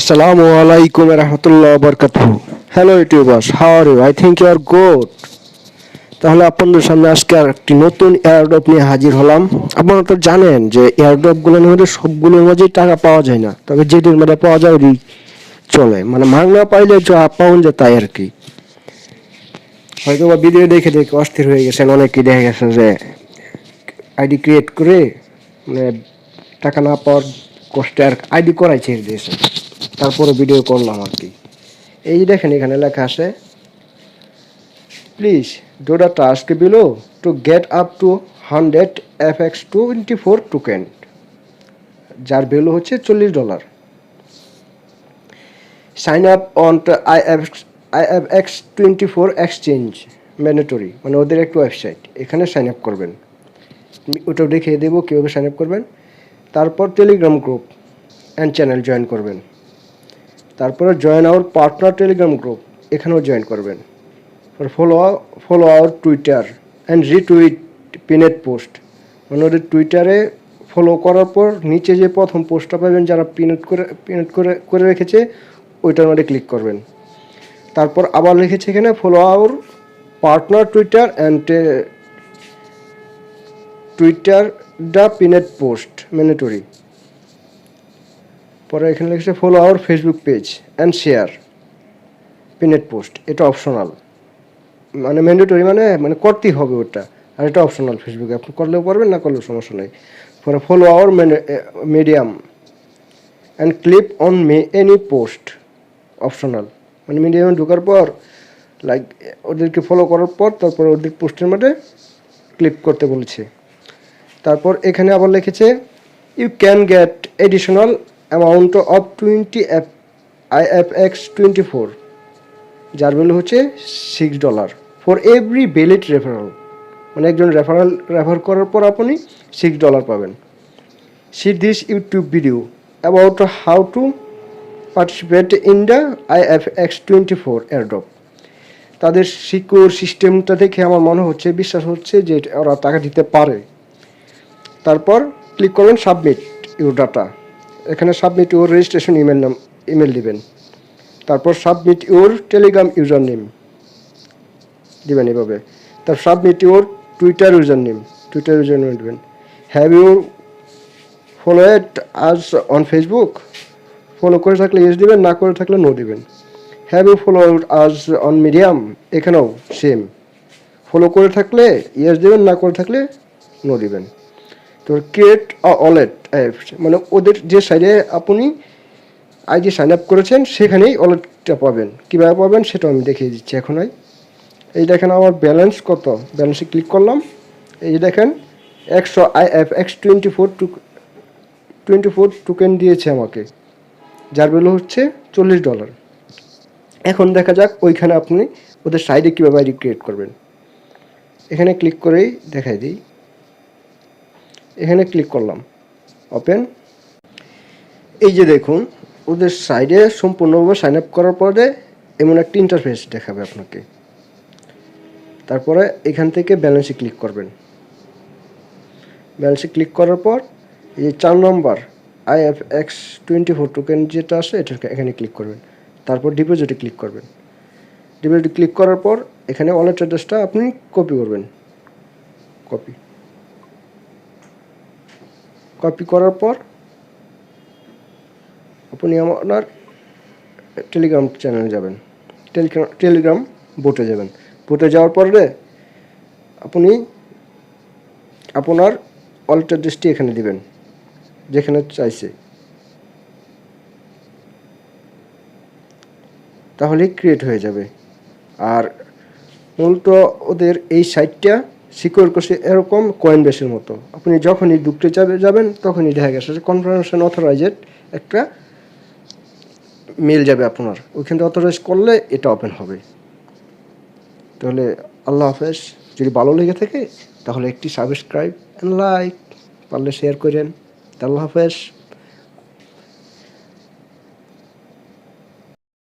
Assalamu alaikum warahmatullahi wabarakatuh. Hello YouTubers, how are you? I think you are good. তাহলে আপনাদের সামনে আজকে আর একটি নতুন এয়ারড্রপ নিয়ে হাজির হলাম। আপনারা তো জানেন যে এয়ারড্রপগুলোর মধ্যে সবগুলোর মধ্যেই টাকা পাওয়া যায় না, তবে যেটির মধ্যে পাওয়া যায় ওই চলে, মানে মাংনা পাইলে যা পাওয়া যায় তাই আর কি। হয়তো বা ভিডিও দেখে দেখে অস্থির হয়ে গেছেন, অনেকেই দেখা গেছে যে আইডি ক্রিয়েট করে মানে টাকা না পাওয়ার কষ্টে আর আইডি করাই ছেড়ে দিয়েছে, তারপরে ভিডিও করলাম আর কি। এই যে দেখেন এখানে লেখা আছে, please do the task below to get up to 100 FX24 token, যার ভ্যালু হচ্ছে $40। Sign up on IFX24 exchange mandatory, মানে ওদের একটা ওয়েবসাইট, এখানে সাইন আপ করবেন। ওটাও দেখিয়ে দেবো কীভাবে সাইন আপ করবেন। তারপর Telegram group and channel join করবেন। তারপরে join our partner Telegram group, এখানেও জয়েন করবেন। Follow our Twitter and retweet pinned post, মানে ওদের টুইটারে ফলো করার পর নিচে যে প্রথম পোস্টটা পাবেন যারা পিনেড করে রেখেছে ওইটার মধ্যে ক্লিক করবেন। তারপর আবার লিখেছে এখানে follow our partner Twitter and Twitter the pinned post mandatory. পরে এখানে লিখেছে follow our Facebook page and share pinned post, এটা অপশনাল, মানে ম্যান্ডেটরি মানে করতেই হবে ওটা, আর এটা অপশনাল। ফেসবুকে আপনি করলেও পারবেন, না করলেও সমস্যা নেই। পরে follow our medium and clip on any post, optional, মানে মিডিয়ামে ঢোকার পর লাইক ওদেরকে ফলো করার পর তারপর ওদের পোস্টের মধ্যে ক্লিক করতে বলেছে। তারপর এখানে আবার লিখেছে you can get additional amount of 20 IFX24, যার ভ্যালু হচ্ছে $6 ফর এভরি ভ্যালিড রেফারেল, মানে একজন রেফার করার পর আপনি $6 পাবেন। C this YouTube video about how to participate in the IFX24 airdrop. তাদের সিকিউর সিস্টেমটা দেখে আমার মনে হচ্ছে, বিশ্বাস হচ্ছে যে ওরা টাকা দিতে পারে। তারপর ক্লিক করবেন সাবমিট ইউর ডাটা, এখানে সাবমিট ইউর রেজিস্ট্রেশন ইমেল দিবেন। তারপর submit your Telegram user name দিবেন এভাবে। তারপর submit your Twitter user name দেবেন। হ্যাভ ইউ ফলোড আজ অন ফেসবুক, ফলো করে থাকলে ইয়েস দিবেন, না করে থাকলে নো দিবেন। হ্যাভ ইউ ফলোড আজ অন মিডিয়াম, এখানেও সেম, ফলো করে থাকলে ইয়েস দিবেন, না করে থাকলে নো দিবেন। তো ক্রিয়েট ওয়ালেট অ্যাপ, মানে ওদের যে সাইডে আপনি আইডি সাইন আপ করেছেন সেখানেই ওয়ালেটটা পাবেন। কীভাবে পাবেন সেটাও আমি দেখিয়ে দিচ্ছি এখন। এই দেখেন আমার ব্যালেন্স কত, ব্যালেন্সে ক্লিক করলাম, এই দেখেন 100 IFX24 টোকেন দিয়েছে আমাকে, যার ভ্যালু হচ্ছে $40। এখন দেখা যাক ওইখানে আপনি ওদের সাইডে কীভাবে আইডি ক্রিয়েট করবেন। এখানে ক্লিক করেই দেখাই দিই, এখানে ক্লিক করলাম, ওপেন। এই যে দেখুন ওদের সাইডে সম্পূর্ণভাবে সাইন আপ করার পরে এমন একটা ইন্টারফেস দেখাবে আপনাকে। তারপরে এখান থেকে ব্যালেন্সে ক্লিক করবেন। ব্যালেন্সে ক্লিক করার পর এই যে 4 নম্বর IFX24 টোকেন যেটা আছে এটা এখানে ক্লিক করবেন। তারপর ডিপোজিটে ক্লিক করবেন। ডিপোজিটে ক্লিক করার পর এখানে ওয়ালেট অ্যাড্রেসটা আপনি কপি করবেন। কপি করার পর আপনি আপনার টেলিগ্রাম চ্যানেলে যাবেন, টেলিগ্রাম বোটে যাবেন। বোটে যাওয়ার পরে আপনি আপনার ওয়ালেট অ্যাড্রেসটি এখানে দিবেন যেখানে চাইছে, তাহলেই ক্রিয়েট হয়ে যাবে। আর মূলত ওদের এই সাইটটা সিকিউর করছে এরকম কয়েন বেসের মতো, আপনি যখনই ঢুকতে যাবেন তখনই দেখা গেছে যে কনফার্মেশন অথরাইজেড একটা মেল যাবে আপনার, ওইখান থেকে অথরাইজ করলে এটা ওপেন হবে। তাহলে আল্লাহ হাফেজ। যদি ভালো লেগে থাকে তাহলে একটি সাবস্ক্রাইব অ্যান্ড লাইক, পারলে শেয়ার করেন। আল্লাহ হাফেজ।